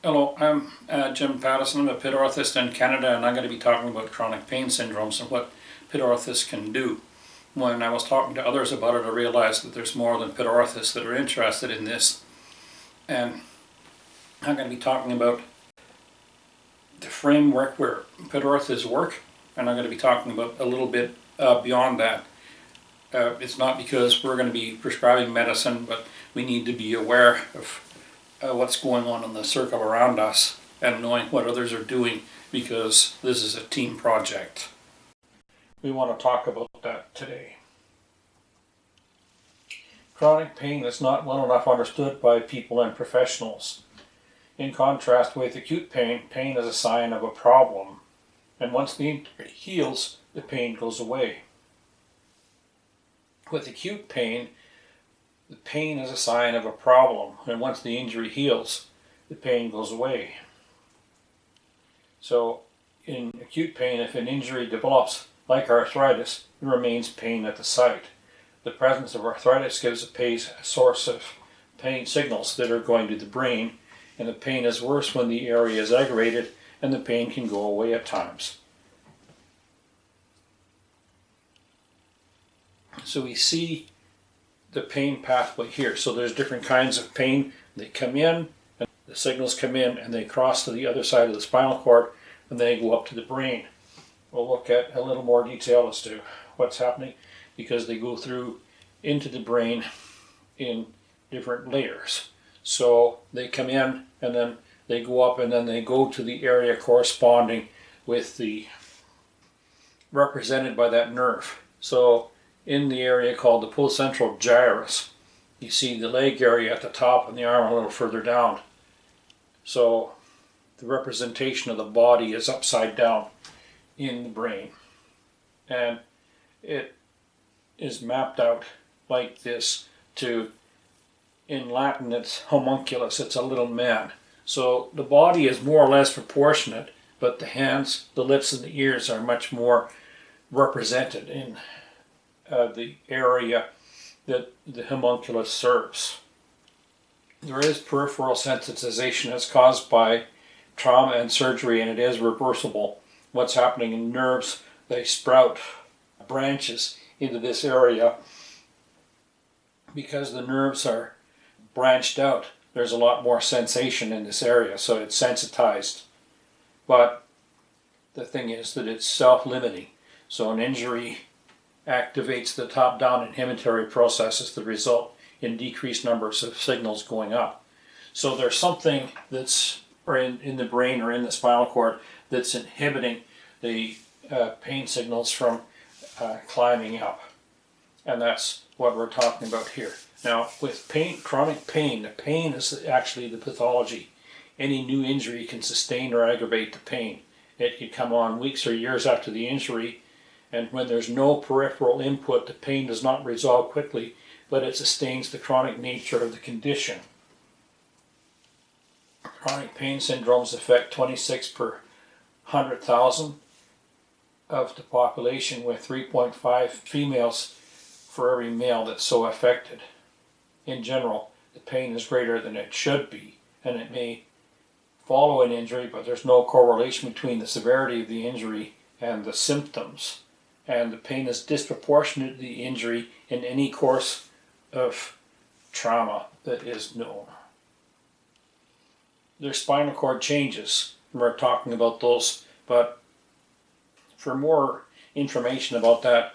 Hello, I'm Jim Pattison. I'm a Pedorthist in Canada, and I'm going to be talking about chronic pain syndromes and what Pedorthists can do. When I was talking to others about it, I realized that there's more than Pedorthists that are interested in this. And I'm going to be talking about the framework where Pedorthists work, and I'm going to be talking about a little bit beyond that. It's not because we're going to be prescribing medicine, but we need to be aware of what's going on in the circle around us and knowing what others are doing, because this is a team project. We want to talk about that today. Chronic pain is not well enough understood by people and professionals. In contrast with acute pain, pain is a sign of a problem, and once the injury heals, the pain goes away. With acute pain, the pain is a sign of a problem, and once the injury heals, the pain goes away. So, in acute pain, if an injury develops like arthritis, there remains pain at the site. The presence of arthritis gives a source of pain signals that are going to the brain, and the pain is worse when the area is aggravated, and the pain can go away at times. So we see the pain pathway here. So there's different kinds of pain. They come in, and the signals come in, and they cross to the other side of the spinal cord, and they go up to the brain. We'll look at a little more detail as to what's happening, because they go through into the brain in different layers. So they come in, and then they go up, and then they go to the area corresponding with the represented by that nerve. So in the area called the placentral gyrus, you see the leg area at the top and the arm a little further down. So the representation of the body is upside down in the brain, and it is mapped out like this to, in Latin it's homunculus, it's a little man. So the body is more or less proportionate, but the hands, the lips, and the ears are much more represented in the area that the homunculus serves. There is peripheral sensitization that's caused by trauma and surgery, and it is reversible. What's happening in nerves, they sprout branches into this area. Because the nerves are branched out, there's a lot more sensation in this area, so it's sensitized. But the thing is that it's self-limiting. So an injury activates the top-down inhibitory processes that result in decreased numbers of signals going up. So there's something that's in the brain or in the spinal cord that's inhibiting the pain signals from climbing up. And that's what we're talking about here. Now, with pain, chronic pain, the pain is actually the pathology. Any new injury can sustain or aggravate the pain. It can come on weeks or years after the injury, and when there's no peripheral input, the pain does not resolve quickly, but it sustains the chronic nature of the condition. Chronic pain syndromes affect 26 per 100,000 of the population, with 3.5 females for every male that's so affected. In general, the pain is greater than it should be, and it may follow an injury, but there's no correlation between the severity of the injury and the symptoms. And the pain is disproportionate to the injury in any course of trauma that is known. There's spinal cord changes, and we're talking about those, but for more information about that,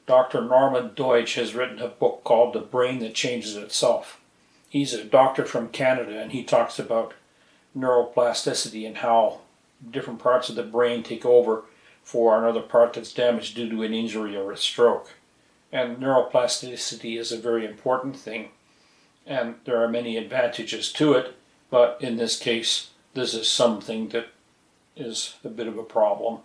Dr. Norman Deutsch has written a book called The Brain That Changes Itself. He's a doctor from Canada, and he talks about neuroplasticity and how different parts of the brain take over for another part that's damaged due to an injury or a stroke. And neuroplasticity is a very important thing, and there are many advantages to it, but in this case, this is something that is a bit of a problem.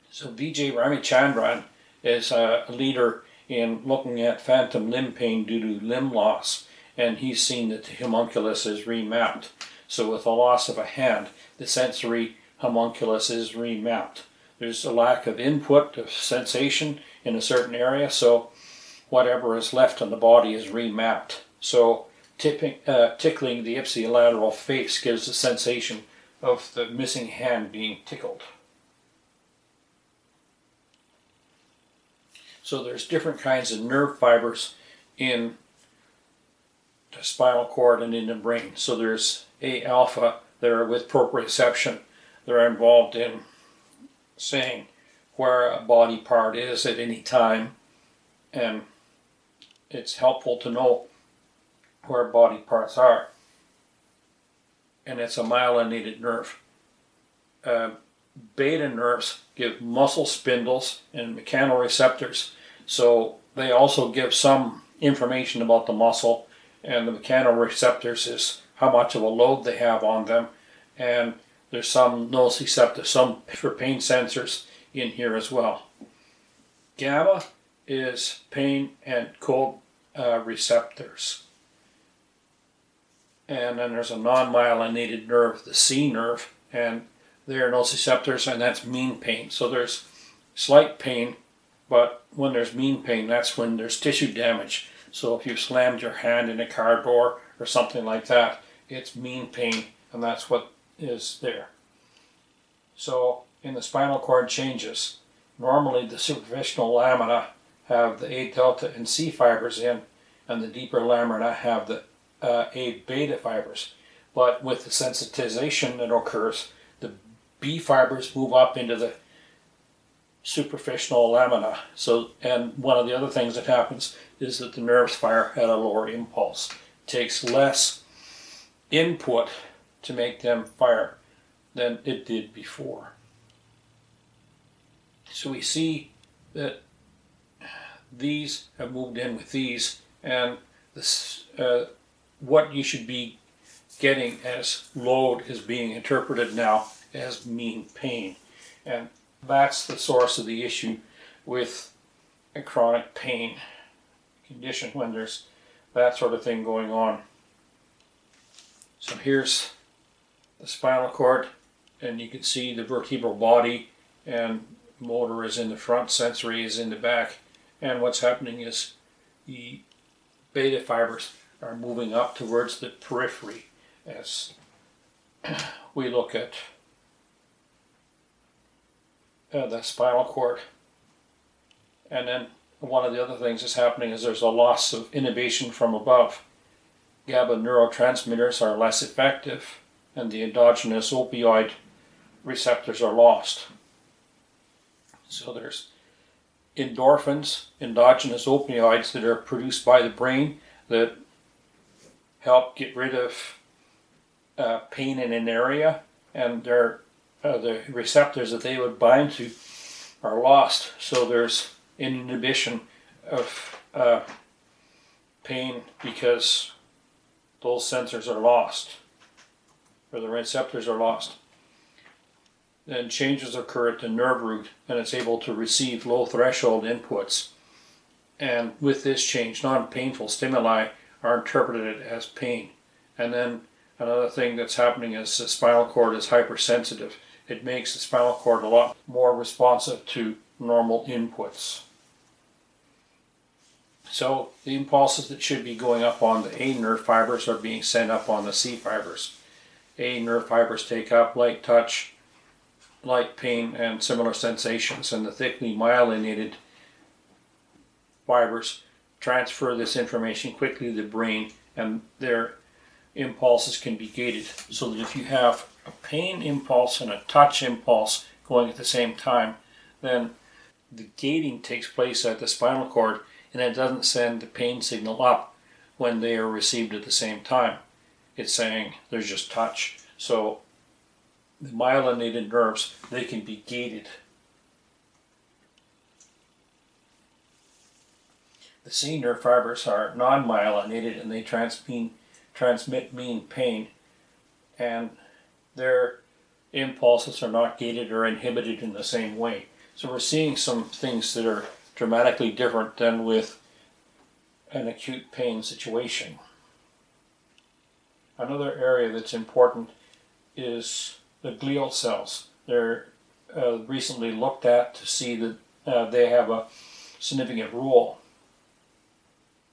So Vijay Ramachandran is a leader in looking at phantom limb pain due to limb loss, and he's seen that the homunculus is remapped. So with the loss of a hand, the sensory homunculus is remapped. There's a lack of input of sensation in a certain area, so whatever is left in the body is remapped. So tickling the ipsilateral face gives the sensation of the missing hand being tickled. So there's different kinds of nerve fibers in the spinal cord and in the brain. So there's A alpha that are with proprioception. They're involved in saying where a body part is at any time, and it's helpful to know where body parts are. And it's a myelinated nerve. Beta nerves give muscle spindles and mechanoreceptors, so they also give some information about the muscle, and the mechanoreceptors is how much of a load they have on them, and there's some nociceptors, some for pain sensors in here as well. GABA is pain and cold receptors. And then there's a non-myelinated nerve, the C nerve, and they're nociceptors, and that's mean pain. So there's slight pain, but when there's mean pain, that's when there's tissue damage. So if you've slammed your hand in a car door or something like that, it's mean pain, and that's what is there. So in the spinal cord changes, normally the superficial lamina have the A delta and C fibers in, and the deeper lamina have the A beta fibers. But with the sensitization that occurs, the B fibers move up into the superficial lamina. So, and one of the other things that happens is that the nerves fire at a lower impulse. It takes less input to make them fire than it did before. So we see that these have moved in with these, and this, what you should be getting as load is being interpreted now as mean pain. And that's the source of the issue with a chronic pain condition, when there's that sort of thing going on. So here's the spinal cord, and you can see the vertebral body, and motor is in the front, sensory is in the back. And what's happening is the beta fibers are moving up towards the periphery as we look at the spinal cord. And then one of the other things that's happening is there's a loss of inhibition from above. GABA neurotransmitters are less effective, and the endogenous opioid receptors are lost. So there's endorphins, endogenous opioids that are produced by the brain that help get rid of pain in an area, and they're, the receptors that they would bind to are lost. So there's an inhibition of pain because those sensors are lost, or the receptors are lost. Then changes occur at the nerve root, and it's able to receive low threshold inputs. And with this change, non-painful stimuli are interpreted as pain. And then another thing that's happening is the spinal cord is hypersensitive. It makes the spinal cord a lot more responsive to normal inputs. So the impulses that should be going up on the A nerve fibers are being sent up on the C fibers. A nerve fibers take up light touch, light pain, and similar sensations, and the thickly myelinated fibers transfer this information quickly to the brain, and their impulses can be gated. So that if you have a pain impulse and a touch impulse going at the same time, then the gating takes place at the spinal cord, and it doesn't send the pain signal up when they are received at the same time. It's saying there's just touch. So the myelinated nerves, they can be gated. The C nerve fibers are non-myelinated, and they transmit mean pain, and their impulses are not gated or inhibited in the same way. So we're seeing some things that are dramatically different than with an acute pain situation. Another area that's important is the glial cells. They're recently looked at to see that they have a significant role.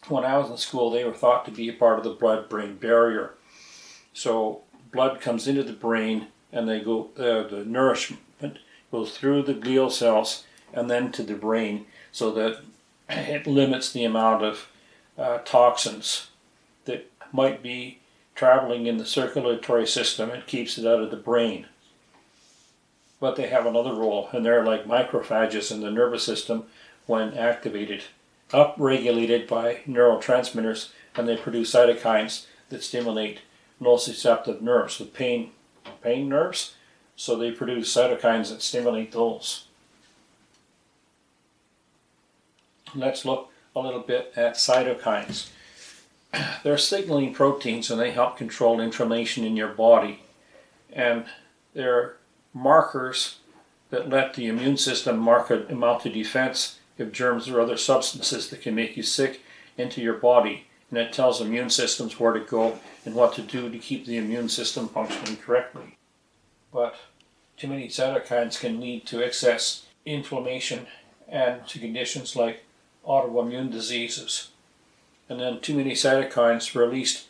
when I was in school, they were thought to be a part of the blood-brain barrier. So blood comes into the brain, and the nourishment goes through the glial cells and then to the brain, so that it limits the amount of toxins that might be traveling in the circulatory system. It keeps it out of the brain. But they have another role, and they're like macrophages in the nervous system when activated, upregulated by neurotransmitters, and they produce cytokines that stimulate nociceptive nerves, the pain nerves. So they produce cytokines that stimulate those. Let's look a little bit at cytokines. They're signaling proteins, and they help control inflammation in your body. And they're markers that let the immune system mark a mount of defense if germs or other substances that can make you sick into your body. And it tells immune systems where to go and what to do to keep the immune system functioning correctly. But too many cytokines can lead to excess inflammation and to conditions like autoimmune diseases. And then too many cytokines released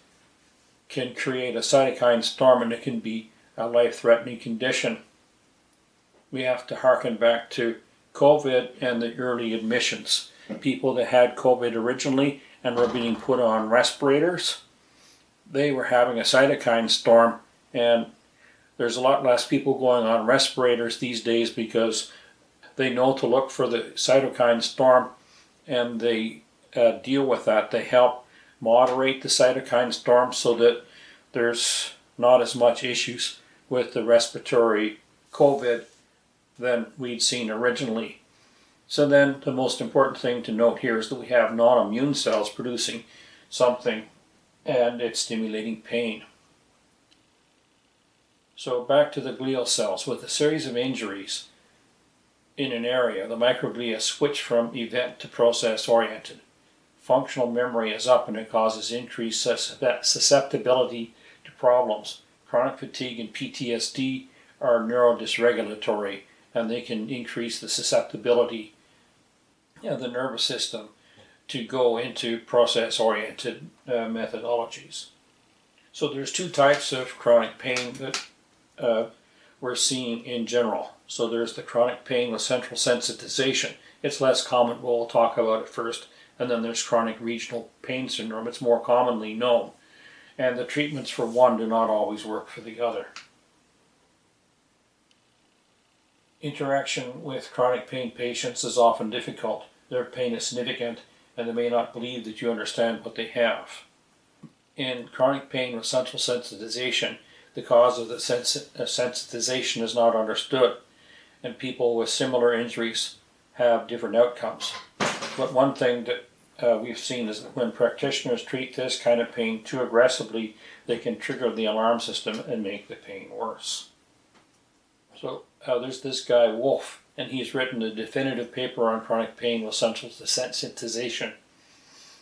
can create a cytokine storm, and it can be a life-threatening condition. We have to harken back to COVID and the early admissions. People that had COVID originally and were being put on respirators, they were having a cytokine storm, and there's a lot less people going on respirators these days because they know to look for the cytokine storm, and they deal with that. They help moderate the cytokine storm so that there's not as much issues with the respiratory COVID than we'd seen originally. So then the most important thing to note here is that we have non-immune cells producing something, and it's stimulating pain. So back to the glial cells. With a series of injuries in an area, the microglia switch from event to process oriented. Functional memory is up, and it causes increased susceptibility to problems. Chronic fatigue and PTSD are neurodysregulatory, and they can increase the susceptibility of the nervous system to go into process-oriented methodologies. So there's two types of chronic pain that we're seeing in general. So there's the chronic pain with central sensitization. It's less common, we'll talk about it first. And then there's chronic regional pain syndrome. It's more commonly known. And the treatments for one do not always work for the other. Interaction with chronic pain patients is often difficult. Their pain is significant, and they may not believe that you understand what they have. In chronic pain with central sensitization, the cause of the sensitization is not understood, and people with similar injuries have different outcomes. But one thing that we've seen is that when practitioners treat this kind of pain too aggressively, they can trigger the alarm system and make the pain worse. So there's this guy, Wolf, and he's written a definitive paper on chronic pain with central sensitization.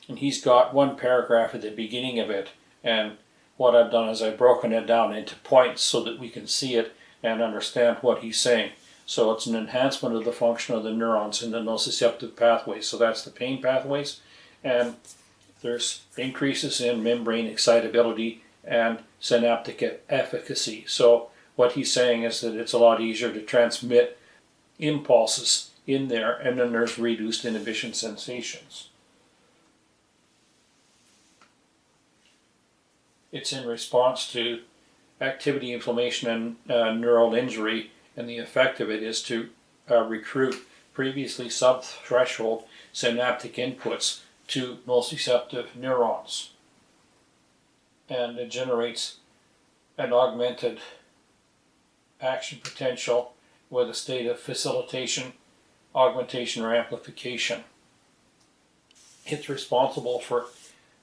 And he's got one paragraph at the beginning of it, and what I've done is I've broken it down into points so that we can see it and understand what he's saying. So it's an enhancement of the function of the neurons in the nociceptive pathways. So that's the pain pathways. And there's increases in membrane excitability and synaptic efficacy. So what he's saying is that it's a lot easier to transmit impulses in there, and then there's reduced inhibition sensations. It's in response to activity, inflammation, and neural injury, and the effect of it is to recruit previously subthreshold synaptic inputs to nociceptive neurons. And it generates an augmented action potential with a state of facilitation, augmentation, or amplification. It's responsible for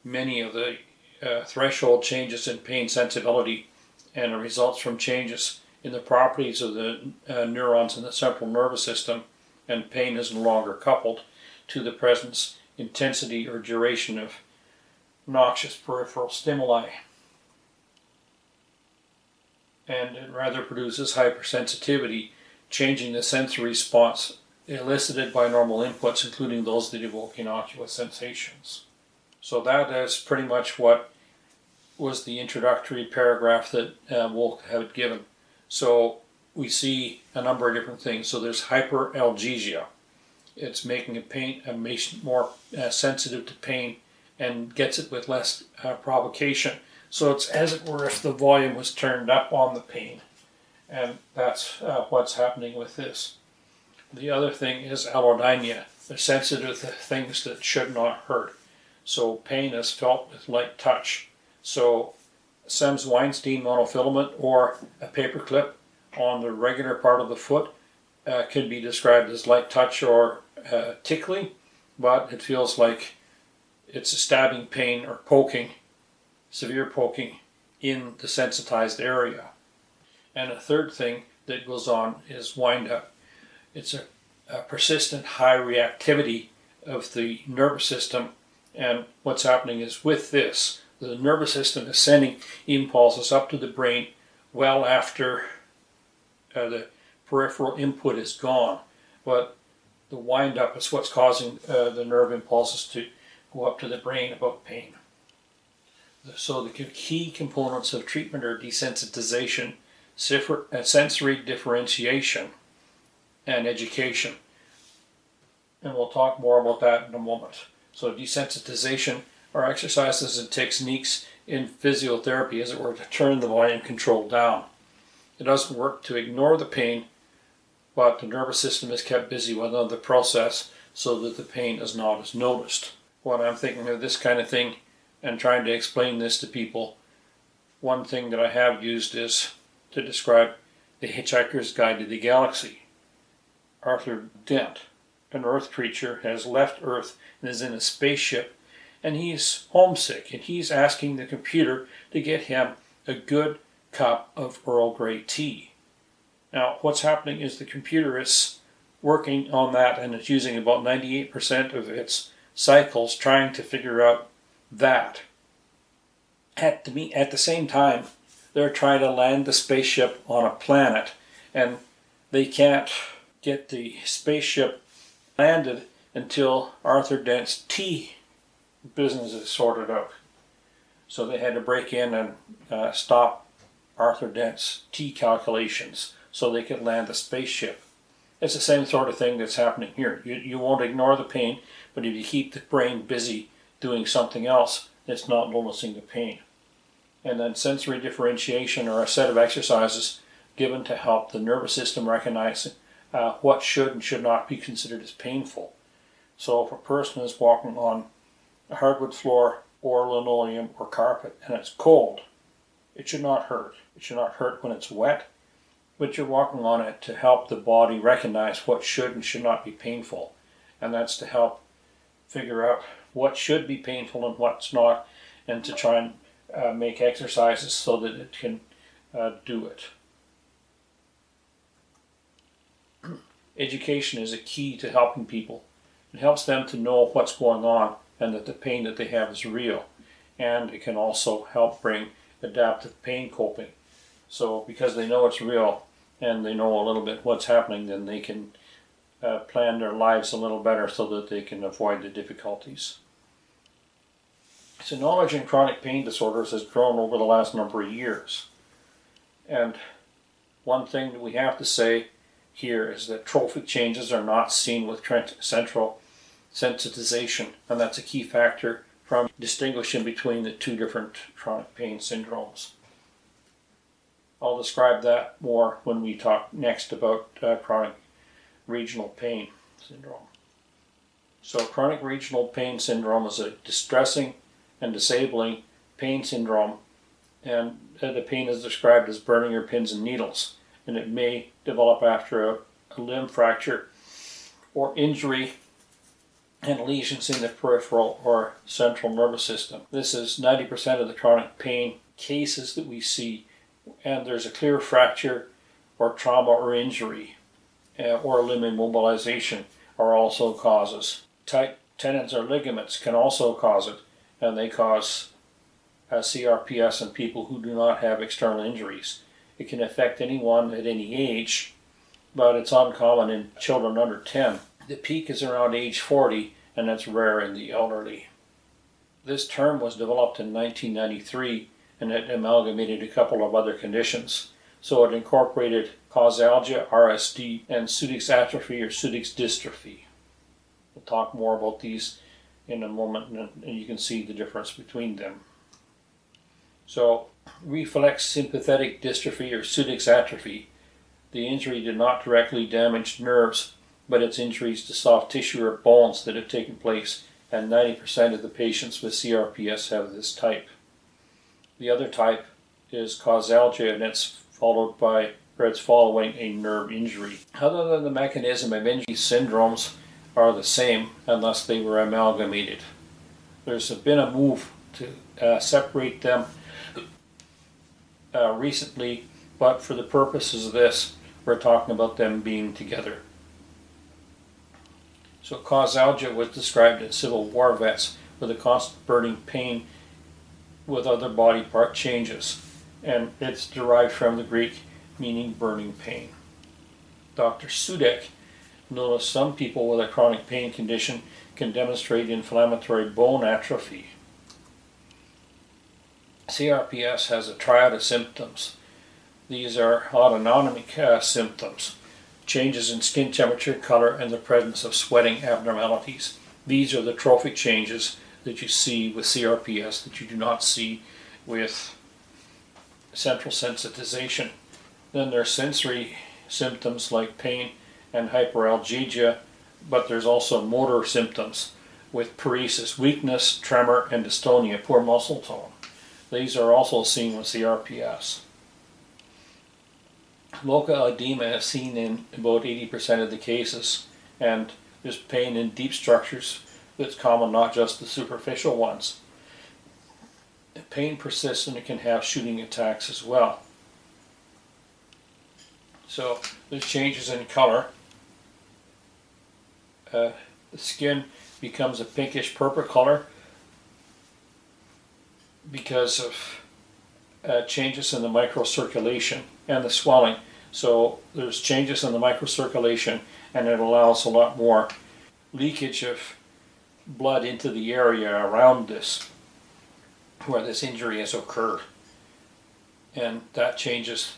many of the threshold changes in pain sensibility, and it results from changes in the properties of the neurons in the central nervous system, and pain is no longer coupled to the presence, intensity, or duration of noxious peripheral stimuli. And it rather produces hypersensitivity, changing the sensory response elicited by normal inputs, including those that evoke innocuous sensations. So that is pretty much what was the introductory paragraph that Wolk had given. So we see a number of different things. So there's hyperalgesia. It's making a patient more sensitive to pain and gets it with less provocation. So it's as it were if the volume was turned up on the pain. And that's what's happening with this. The other thing is allodynia. They're sensitive to things that should not hurt. So pain is felt with light touch. So Sens-Weinstein monofilament or a paperclip on the regular part of the foot can be described as light touch or tickly, but it feels like it's a stabbing pain or poking, severe poking in the sensitized area. And a third thing that goes on is wind up. It's a persistent high reactivity of the nervous system, and what's happening is with this, the nervous system is sending impulses up to the brain well after the peripheral input is gone, but the wind up is what's causing the nerve impulses to go up to the brain about pain. So the key components of treatment are desensitization, sensory differentiation, and education. And we'll talk more about that in a moment. So desensitization are exercises and techniques in physiotherapy, as it were, to turn the volume control down. It doesn't work to ignore the pain, but the nervous system is kept busy with another process so that the pain is not as noticed. When I'm thinking of this kind of thing and trying to explain this to people, one thing that I have used is to describe the Hitchhiker's Guide to the Galaxy. Arthur Dent, an Earth creature, has left Earth and is in a spaceship, and he's homesick, and he's asking the computer to get him a good cup of Earl Grey tea. Now, what's happening is the computer is working on that, and it's using about 98% of its cycles trying to figure out that. At the same time, they're trying to land the spaceship on a planet, and they can't get the spaceship landed until Arthur Dent's tea business is sorted out. So they had to break in and stop Arthur Dent's tea calculations so they could land the spaceship. It's the same sort of thing that's happening here. You won't ignore the pain, but if you keep the brain busy doing something else, it's not noticing the pain. And then sensory differentiation are a set of exercises given to help the nervous system recognize what should and should not be considered as painful. So if a person is walking on a hardwood floor or linoleum or carpet and it's cold, it should not hurt. It should not hurt when it's wet, but you're walking on it to help the body recognize what should and should not be painful. And that's to help figure out what should be painful and what's not, and to try and make exercises so that it can do it. Education is a key to helping people. It helps them to know what's going on and that the pain that they have is real. And it can also help bring adaptive pain coping. So because they know it's real and they know a little bit what's happening, then they can plan their lives a little better so that they can avoid the difficulties. So knowledge in chronic pain disorders has grown over the last number of years. And one thing that we have to say here is that trophic changes are not seen with central sensitization, and that's a key factor from distinguishing between the two different chronic pain syndromes. I'll describe that more when we talk next about chronic regional pain syndrome. So chronic regional pain syndrome is a distressing and disabling pain syndrome, and the pain is described as burning your pins and needles, and it may develop after a limb fracture or injury and lesions in the peripheral or central nervous system. This is 90% of the chronic pain cases that we see, and there's a clear fracture or trauma or injury or limb immobilization are also causes. Tight tendons or ligaments can also cause it, and they cause CRPS in people who do not have external injuries. It can affect anyone at any age, but it's uncommon in children under 10. The peak is around age 40, and that's rare in the elderly. This term was developed in 1993 and it amalgamated a couple of other conditions. So it incorporated causalgia, RSD, and Sudeik's atrophy or Sudeik's dystrophy. We'll talk more about these in a moment, and you can see the difference between them. So, reflex sympathetic dystrophy or Sudeik's atrophy. The injury did not directly damage nerves, but it's injuries to soft tissue or bones that have taken place, and 90% of the patients with CRPS have this type. The other type is causalgia, and it's following a nerve injury. Other than the mechanism of injury, syndromes are the same unless they were amalgamated. There's been a move to separate them recently, but for the purposes of this, we're talking about them being together. So causalgia was described in Civil War vets with a constant burning pain with other body part changes, and it's derived from the Greek meaning burning pain. Dr. Sudeik noticed some people with a chronic pain condition can demonstrate inflammatory bone atrophy. CRPS has a triad of symptoms. These are autonomic symptoms, changes in skin temperature, color, and the presence of sweating abnormalities. These are the trophic changes that you see with CRPS that you do not see with central sensitization. Then there are sensory symptoms like pain and hyperalgesia, but there's also motor symptoms with paresis, weakness, tremor, and dystonia, poor muscle tone. These are also seen with CRPS. Local edema is seen in about 80% of the cases, and there's pain in deep structures that's common, not just the superficial ones. Pain persists and it can have shooting attacks as well. So there's changes in color. The skin becomes a pinkish purple color because of changes in the microcirculation and the swelling. So there's changes in the microcirculation, and it allows a lot more leakage of blood into the area around this, where this injury has occurred. And that changes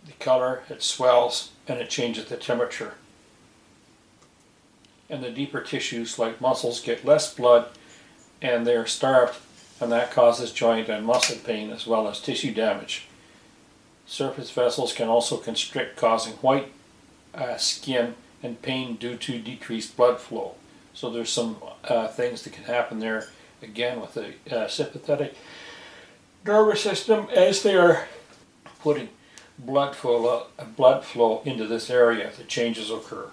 the color, it swells, and it changes the temperature. And the deeper tissues like muscles get less blood and they're starved, and that causes joint and muscle pain as well as tissue damage. Surface vessels can also constrict, causing white skin and pain due to decreased blood flow. So there's some things that can happen there again with the sympathetic nervous system as they are putting blood flow into this area. The changes occur.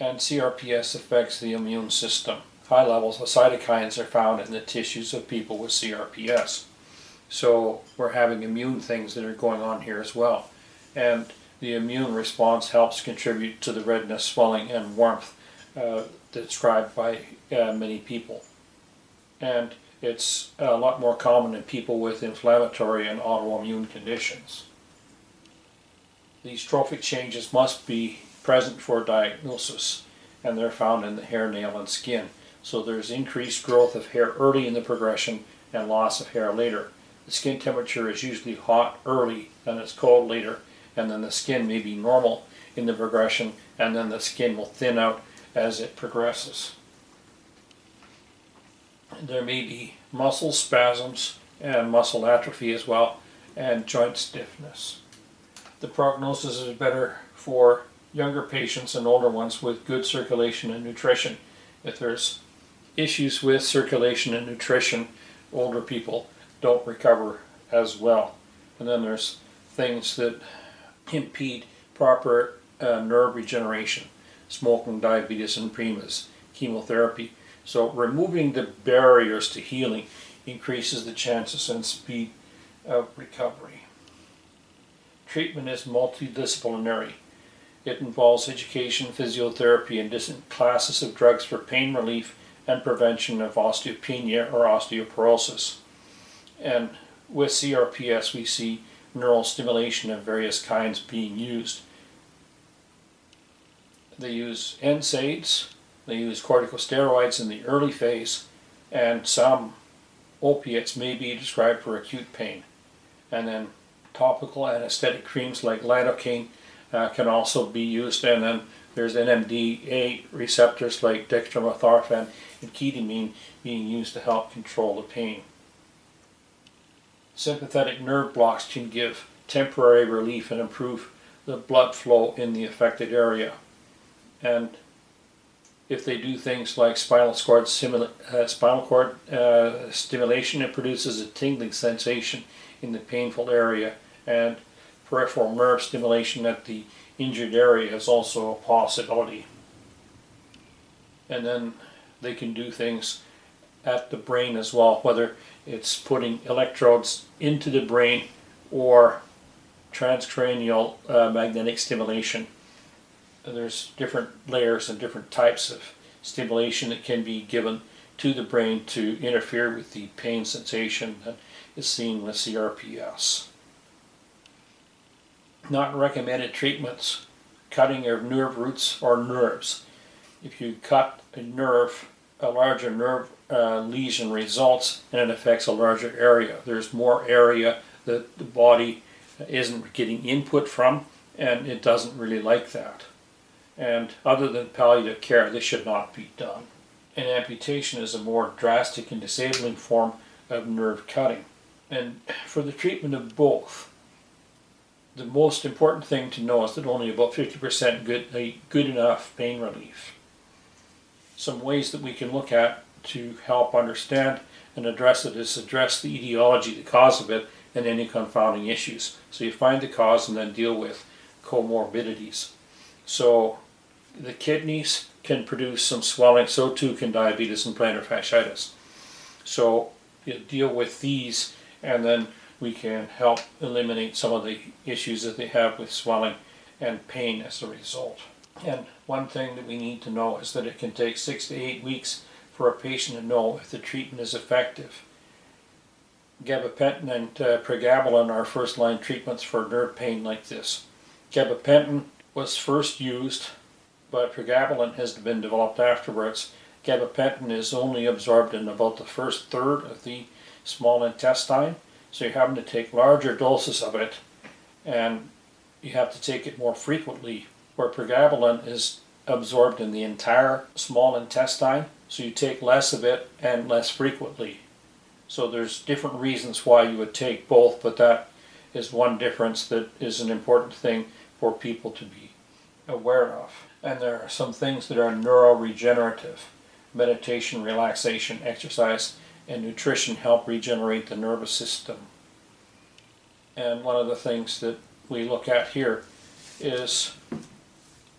And CRPS affects the immune system. High levels of cytokines are found in the tissues of people with CRPS. So we're having immune things that are going on here as well. And the immune response helps contribute to the redness, swelling, and warmth described by many people. And it's a lot more common in people with inflammatory and autoimmune conditions. These trophic changes must be present for diagnosis, and they're found in the hair, nail, and skin. So there's increased growth of hair early in the progression and loss of hair later. The skin temperature is usually hot early and it's cold later, and then the skin may be normal in the progression, and then the skin will thin out as it progresses. There may be muscle spasms and muscle atrophy as well, and joint stiffness. The prognosis is better for younger patients and older ones with good circulation and nutrition. If there's issues with circulation and nutrition, older people don't recover as well. And then there's things that impede proper nerve regeneration: smoking, diabetes, and premas, chemotherapy. So removing the barriers to healing increases the chances and speed of recovery. Treatment is multidisciplinary. It involves education, physiotherapy, and different classes of drugs for pain relief and prevention of osteopenia or osteoporosis. And with CRPS, we see neural stimulation of various kinds being used. They use NSAIDs, they use corticosteroids in the early phase, and some opiates may be prescribed for acute pain. And then topical anesthetic creams like lidocaine can also be used, and then there's NMDA receptors like dextromethorphan and ketamine being used to help control the pain. Sympathetic nerve blocks can give temporary relief and improve the blood flow in the affected area. And if they do things like spinal cord stimulation, it produces a tingling sensation in the painful area, and peripheral nerve stimulation at the injured area is also a possibility. And then they can do things at the brain as well, whether it's putting electrodes into the brain or transcranial magnetic stimulation. There's different layers and different types of stimulation that can be given to the brain to interfere with the pain sensation that is seen with CRPS. Not recommended treatments: cutting of nerve roots or nerves. If you cut a nerve, a larger nerve lesion results, and it affects a larger area. There's more area that the body isn't getting input from, and it doesn't really like that. And other than palliative care, this should not be done. And amputation is a more drastic and disabling form of nerve cutting. And for the treatment of both, the most important thing to know is that only about 50% good enough pain relief. Some ways that we can look at to help understand and address it is address the etiology, the cause of it, and any confounding issues. So you find the cause and then deal with comorbidities. So the kidneys can produce some swelling, so too can diabetes and plantar fasciitis. So you deal with these, and then we can help eliminate some of the issues that they have with swelling and pain as a result. And one thing that we need to know is that it can take 6 to 8 weeks for a patient to know if the treatment is effective. Gabapentin and pregabalin are first-line treatments for nerve pain like this. Gabapentin was first used, but pregabalin has been developed afterwards. Gabapentin is only absorbed in about the first third of the small intestine, so you're having to take larger doses of it, and you have to take it more frequently, where pregabalin is absorbed in the entire small intestine, so you take less of it and less frequently. So there's different reasons why you would take both, but that is one difference that is an important thing for people to be aware of. And there are some things that are neuroregenerative. Meditation, relaxation, exercise, and nutrition help regenerate the nervous system. And one of the things that we look at here is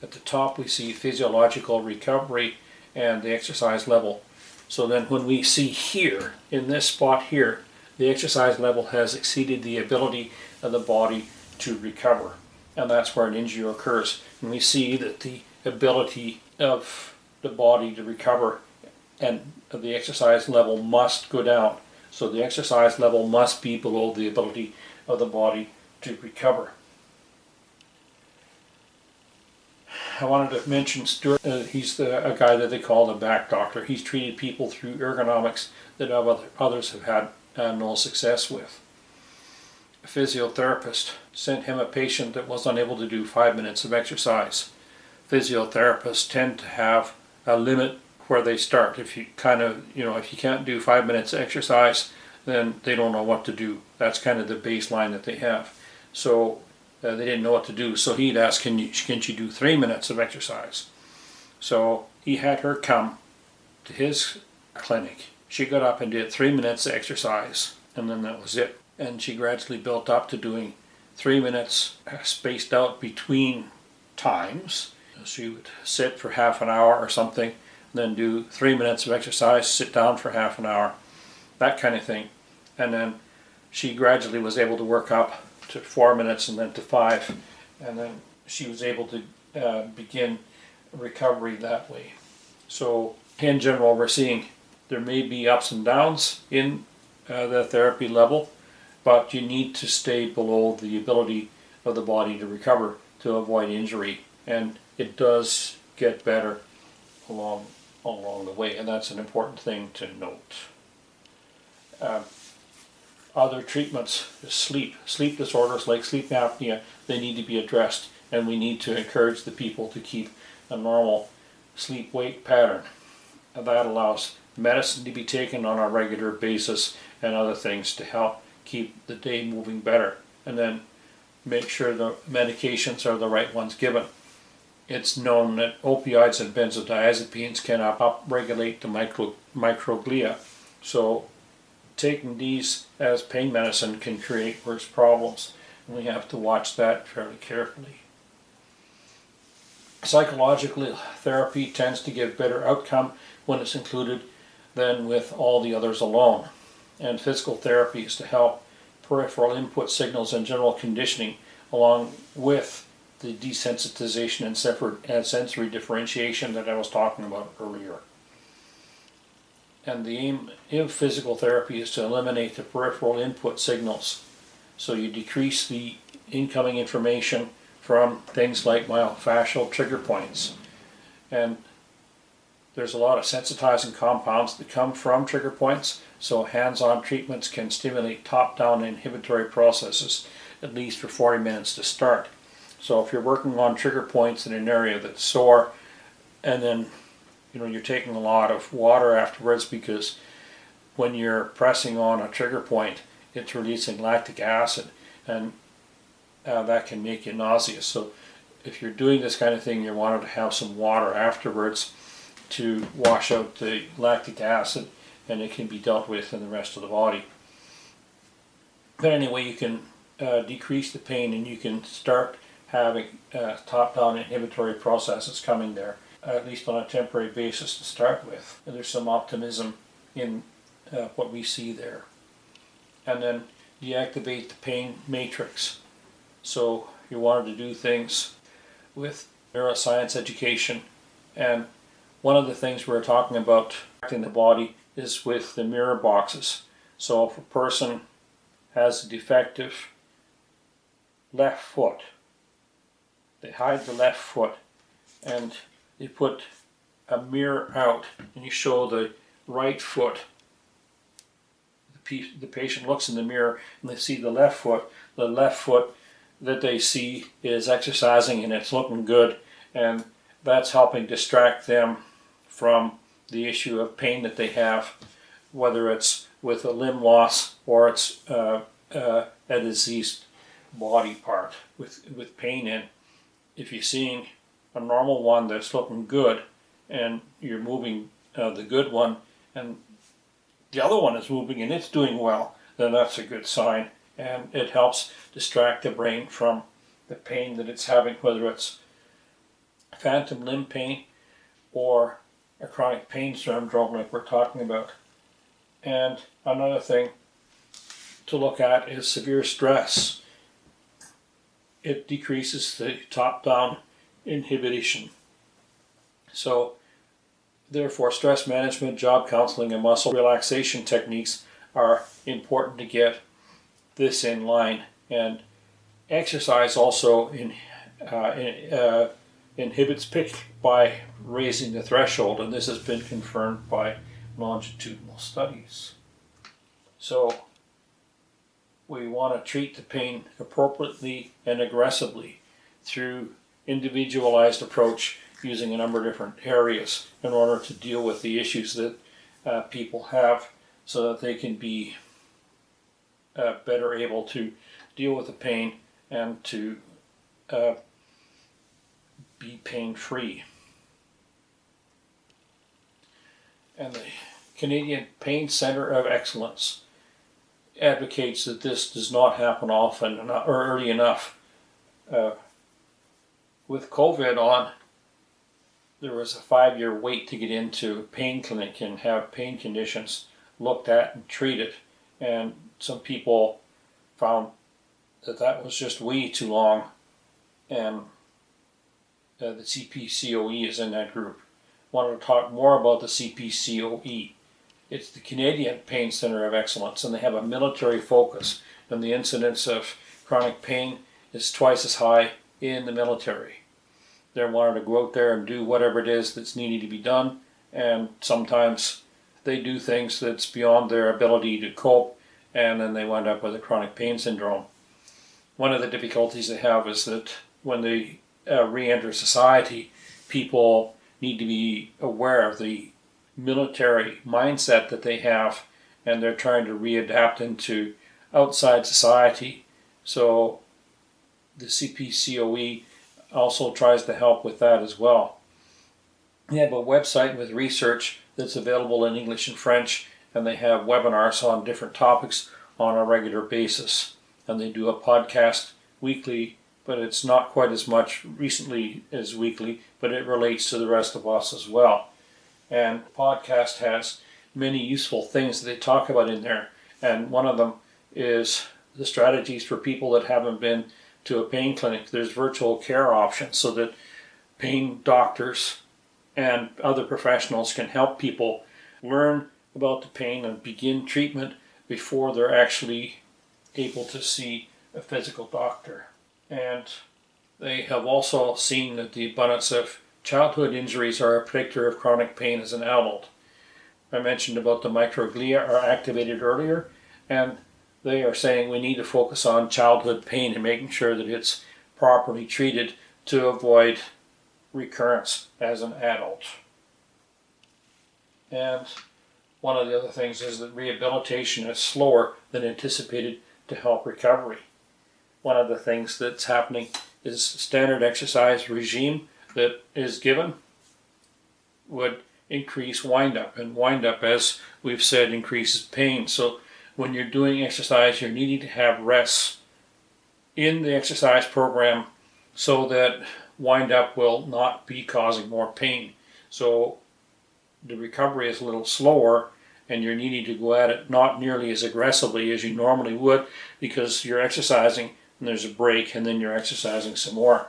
at the top we see physiological recovery and the exercise level. So then when we see here, in this spot here, the exercise level has exceeded the ability of the body to recover. And that's where an injury occurs. And we see that the ability of the body to recover and the exercise level must go down. So the exercise level must be below the ability of the body to recover. I wanted to mention Stuart. He's a guy that they call the back doctor. He's treated people through ergonomics that others have had no success with. A physiotherapist sent him a patient that was unable to do 5 minutes of exercise. Physiotherapists tend to have a limit where they start. If you if you can't do 5 minutes exercise, then they don't know what to do. That's kind of the baseline that they have. So they didn't know what to do. So he'd ask, can she do 3 minutes of exercise? So he had her come to his clinic. She got up and did 3 minutes of exercise, and then that was it. And she gradually built up to doing 3 minutes spaced out between times. She would sit for half an hour or something, then do 3 minutes of exercise, sit down for half an hour, that kind of thing. And then she gradually was able to work up to 4 minutes and then to 5, and then she was able to begin recovery that way. So in general, we're seeing there may be ups and downs in the therapy level, but you need to stay below the ability of the body to recover to avoid injury, and it does get better along along the way, and that's an important thing to note. Other treatments, sleep disorders like sleep apnea, they need to be addressed, and we need to encourage the people to keep a normal sleep-wake pattern. And that allows medicine to be taken on a regular basis and other things to help keep the day moving better, and then make sure the medications are the right ones given. It's known that opioids and benzodiazepines can upregulate the microglia, so taking these as pain medicine can create worse problems, and we have to watch that fairly carefully. Psychological therapy tends to give better outcome when it's included than with all the others alone. And physical therapy is to help peripheral input signals and general conditioning, along with the desensitization and sensory differentiation that I was talking about earlier. And the aim of physical therapy is to eliminate the peripheral input signals. So you decrease the incoming information from things like myofascial trigger points. And there's a lot of sensitizing compounds that come from trigger points, so hands-on treatments can stimulate top-down inhibitory processes, at least for 40 minutes to start. So if you're working on trigger points in an area that's sore, and then you're taking a lot of water afterwards, because when you're pressing on a trigger point, it's releasing lactic acid, and that can make you nauseous. So if you're doing this kind of thing, you want to have some water afterwards to wash out the lactic acid, and it can be dealt with in the rest of the body. But anyway, you can decrease the pain, and you can start having top-down inhibitory processes coming there, at least on a temporary basis to start with. And there's some optimism in what we see there. And then deactivate the pain matrix. So you wanted to do things with neuroscience education, and one of the things we're talking about in the body is with the mirror boxes. So if a person has a defective left foot, they hide the left foot and they put a mirror out, and you show the right foot. The patient looks in the mirror and they see the left foot. The left foot that they see is exercising and it's looking good, and that's helping distract them from the issue of pain that they have, whether it's with a limb loss or it's a diseased body part with pain in. If you're seeing a normal one that's looking good, and you're moving the good one, and the other one is moving and it's doing well, then that's a good sign, and it helps distract the brain from the pain that it's having, whether it's phantom limb pain or a chronic pain syndrome like we're talking about. And another thing to look at is severe stress. It decreases the top-down inhibition. So therefore, stress management, job counseling, and muscle relaxation techniques are important to get this in line. And exercise also inhibits pitch by raising the threshold, and this has been confirmed by longitudinal studies. So we want to treat the pain appropriately and aggressively through individualized approach, using a number of different areas in order to deal with the issues that people have, so that they can be better able to deal with the pain and to be pain-free. And the Canadian Pain Centre of Excellence advocates that this does not happen often or early enough. With COVID on, there was a 5-year wait to get into a pain clinic and have pain conditions looked at and treated, and some people found that was just way too long, and the CPCOE is in that group. Wanted to talk more about the CPCOE. It's the Canadian Pain Centre of Excellence, and they have a military focus, and the incidence of chronic pain is twice as high in the military. They're wanting to go out there and do whatever it is that's needed to be done, and sometimes they do things that's beyond their ability to cope, and then they wind up with a chronic pain syndrome. One of the difficulties they have is that when they re-enter society, people need to be aware of the military mindset that they have, and they're trying to readapt into outside society. So the CPCOE also tries to help with that as well. They have a website with research that's available in English and French, and they have webinars on different topics on a regular basis. And they do a podcast weekly, but it's not quite as much recently as weekly, but it relates to the rest of us as well. And the podcast has many useful things that they talk about in there, and one of them is the strategies for people that haven't been to a pain clinic. There's virtual care options so that pain doctors and other professionals can help people learn about the pain and begin treatment before they're actually able to see a physical doctor. And they have also seen that the abundance of childhood injuries are a predictor of chronic pain as an adult. I mentioned about the microglia are activated earlier, and they are saying we need to focus on childhood pain and making sure that it's properly treated to avoid recurrence as an adult. And one of the other things is that rehabilitation is slower than anticipated to help recovery. One of the things that's happening is standard exercise regime that is given would increase wind-up, and wind-up, as we've said, increases pain. So when you're doing exercise, you're needing to have rests in the exercise program so that wind-up will not be causing more pain. So the recovery is a little slower, and you're needing to go at it not nearly as aggressively as you normally would, because you're exercising and there's a break, and then you're exercising some more.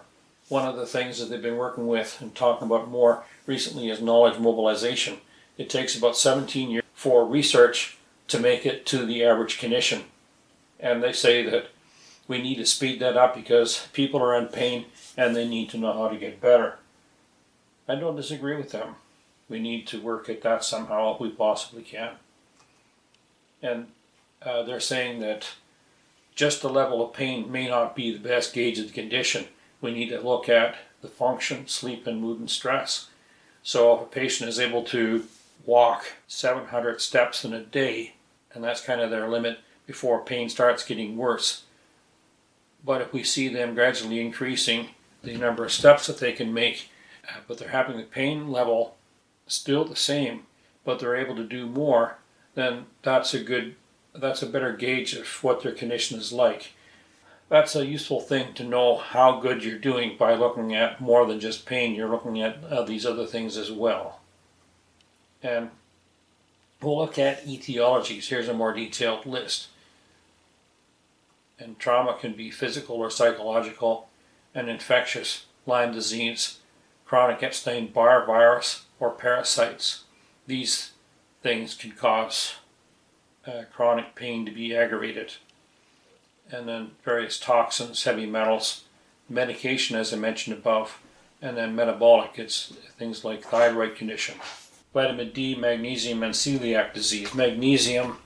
One of the things that they've been working with and talking about more recently is knowledge mobilization. It takes about 17 years for research to make it to the average clinician. And they say that we need to speed that up because people are in pain and they need to know how to get better. I don't disagree with them. We need to work at that somehow if we possibly can. And they're saying that just the level of pain may not be the best gauge of the condition. We need to look at the function, sleep, and mood and stress. So if a patient is able to walk 700 steps in a day, and that's kind of their limit before pain starts getting worse. But if we see them gradually increasing the number of steps that they can make, but they're having the pain level still the same, but they're able to do more, then that's a better gauge of what their condition is like. That's a useful thing to know how good you're doing by looking at more than just pain. You're looking at these other things as well. And we'll look at etiologies. Here's a more detailed list. And trauma can be physical or psychological, and infectious, Lyme disease, chronic Epstein-Barr virus, or parasites. These things can cause chronic pain to be aggravated. And then various toxins, heavy metals, medication as I mentioned above, and then metabolic, it's things like thyroid condition. Vitamin D, magnesium, and celiac disease. Magnesium,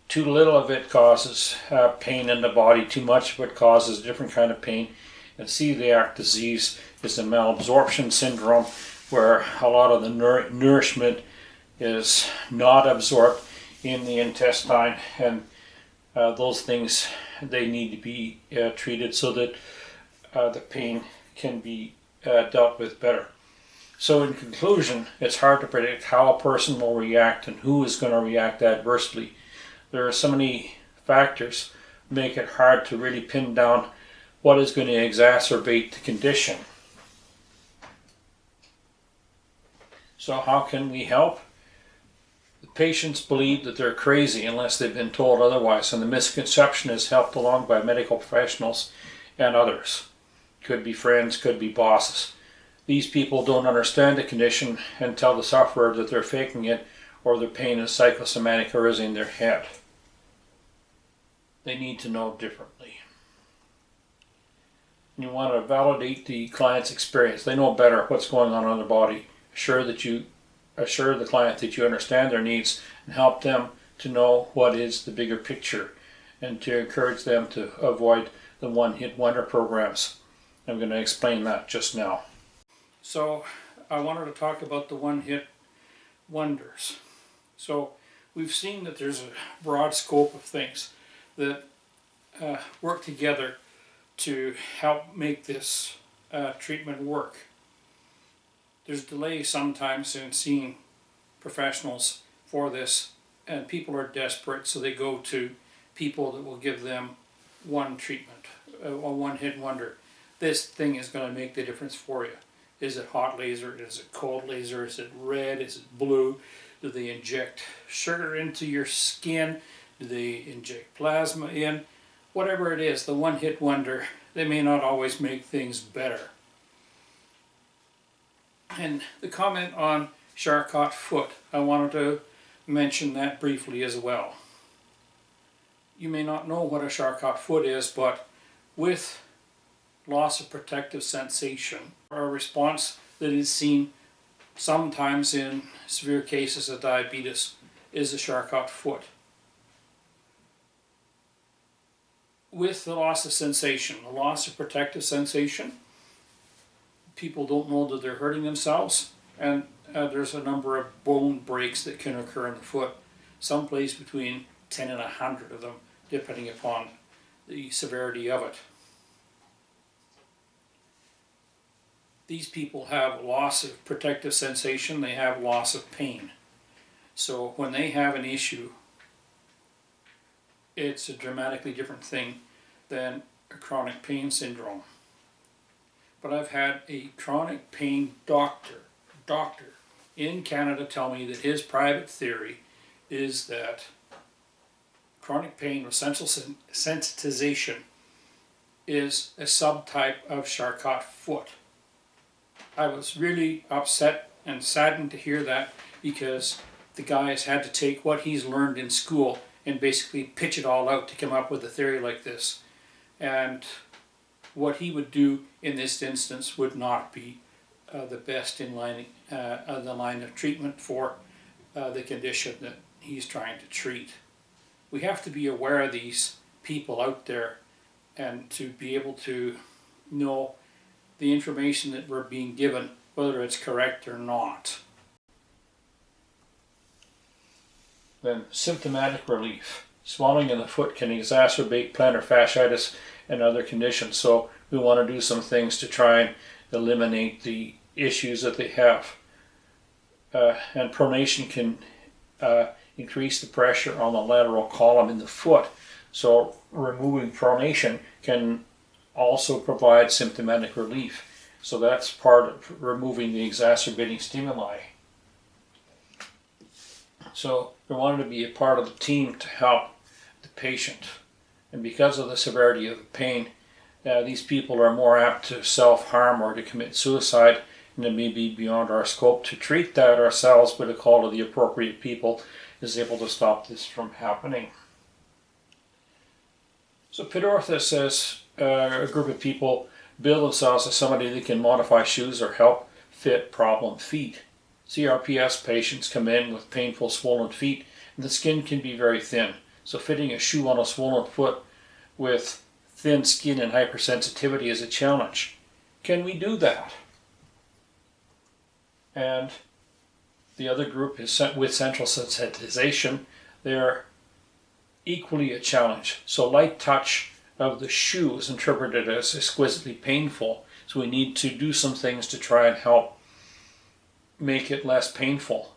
too little of it causes pain in the body, too much of it causes a different kind of pain. And celiac disease is a malabsorption syndrome where a lot of the nourishment is not absorbed in the intestine, and those things, they need to be treated so that the pain can be dealt with better. So in conclusion, it's hard to predict how a person will react and who is going to react adversely. There are so many factors that make it hard to really pin down what is going to exacerbate the condition. So how can we help? The patients believe that they're crazy unless they've been told otherwise, and the misconception is helped along by medical professionals and others. Could be friends, could be bosses. These people don't understand the condition and tell the sufferer that they're faking it, or their pain is psychosomatic or is in their head. They need to know differently. You want to validate the client's experience. They know better what's going on in their body. Assure that you assure the client that you understand their needs and help them to know what is the bigger picture, and to encourage them to avoid the one-hit wonder programs. I'm going to explain that just now. So I wanted to talk about the one-hit wonders. So we've seen that there's a broad scope of things that work together to help make this treatment work. There's delay sometimes in seeing professionals for this, and people are desperate, so they go to people that will give them one treatment, a one-hit wonder. This thing is going to make the difference for you. Is it hot laser? Is it cold laser? Is it red? Is it blue? Do they inject sugar into your skin? Do they inject plasma in? Whatever it is, the one-hit wonder, they may not always make things better. And the comment on Charcot foot, I wanted to mention that briefly as well. You may not know what a Charcot foot is, but with loss of protective sensation, or a response that is seen sometimes in severe cases of diabetes, is a Charcot foot. With the loss of sensation, the loss of protective sensation, people don't know that they're hurting themselves, and there's a number of bone breaks that can occur in the foot, someplace between 10 and 100 of them, depending upon the severity of it. These people have loss of protective sensation, they have loss of pain. So when they have an issue, it's a dramatically different thing than a chronic pain syndrome. But I've had a chronic pain doctor in Canada tell me that his private theory is that chronic pain with central sensitization is a subtype of Charcot foot. I was really upset and saddened to hear that, because the guy has had to take what he's learned in school and basically pitch it all out to come up with a theory like this. And what he would do in this instance would not be the best in line, the line of treatment for the condition that he's trying to treat. We have to be aware of these people out there, and to be able to know the information that we're being given, whether it's correct or not. Then symptomatic relief. Swelling in the foot can exacerbate plantar fasciitis and other conditions, so we want to do some things to try and eliminate the issues that they have. And pronation can increase the pressure on the lateral column in the foot, so removing pronation can also provide symptomatic relief. So that's part of removing the exacerbating stimuli. So we wanted to be a part of the team to help the patient. And because of the severity of the pain, these people are more apt to self-harm or to commit suicide, and it may be beyond our scope to treat that ourselves, but a call to the appropriate people is able to stop this from happening. So Pedorthists says a group of people bill themselves as somebody that can modify shoes or help fit problem feet. CRPS patients come in with painful swollen feet, and the skin can be very thin. So fitting a shoe on a swollen foot with thin skin and hypersensitivity is a challenge. Can we do that? And the other group is with central sensitization. They're equally a challenge. So light touch of the shoe is interpreted as exquisitely painful. So we need to do some things to try and help make it less painful.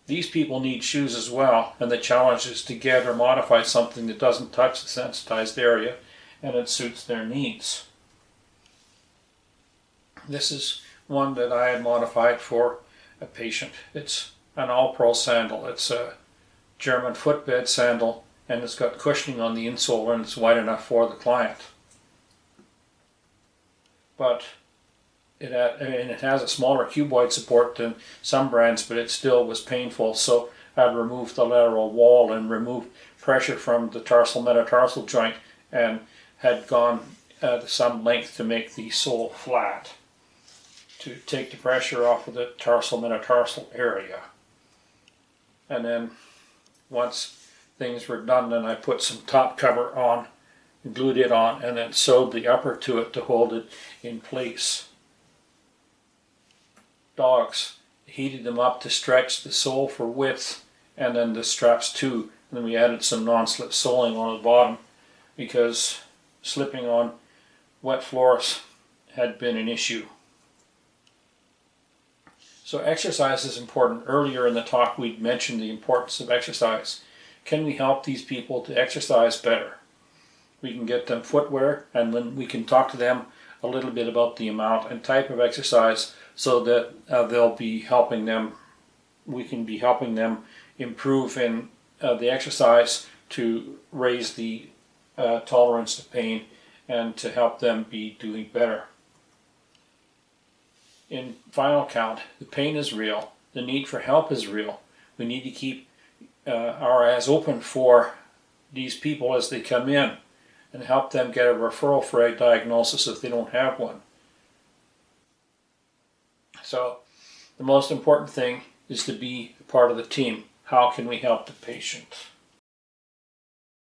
These people need shoes as well, and the challenge is to get or modify something that doesn't touch the sensitized area and it suits their needs. This is one that I had modified for a patient. It's an all-pro sandal. It's a German footbed sandal, and it's got cushioning on the insole, and it's wide enough for the client. But it has a smaller cuboid support than some brands, but it still was painful, so I'd removed the lateral wall and removed pressure from the tarsal metatarsal joint, and had gone some length to make the sole flat to take the pressure off of the tarsal metatarsal area. And then once things were done, then I put some top cover on, glued it on, and then sewed the upper to it to hold it in place. Dogs, heated them up to stretch the sole for width, and then the straps too. And then we added some non-slip soling on the bottom because slipping on wet floors had been an issue. So exercise is important. Earlier in the talk we mentioned the importance of exercise. Can we help these people to exercise better? We can get them footwear, and then we can talk to them a little bit about the amount and type of exercise so that they'll be helping them. We can be helping them improve in the exercise to raise the tolerance to pain and to help them be doing better. In final count, the pain is real. The need for help is real. We need to keep our eyes open for these people as they come in and help them get a referral for a diagnosis if they don't have one. So the most important thing is to be part of the team. How can we help the patient?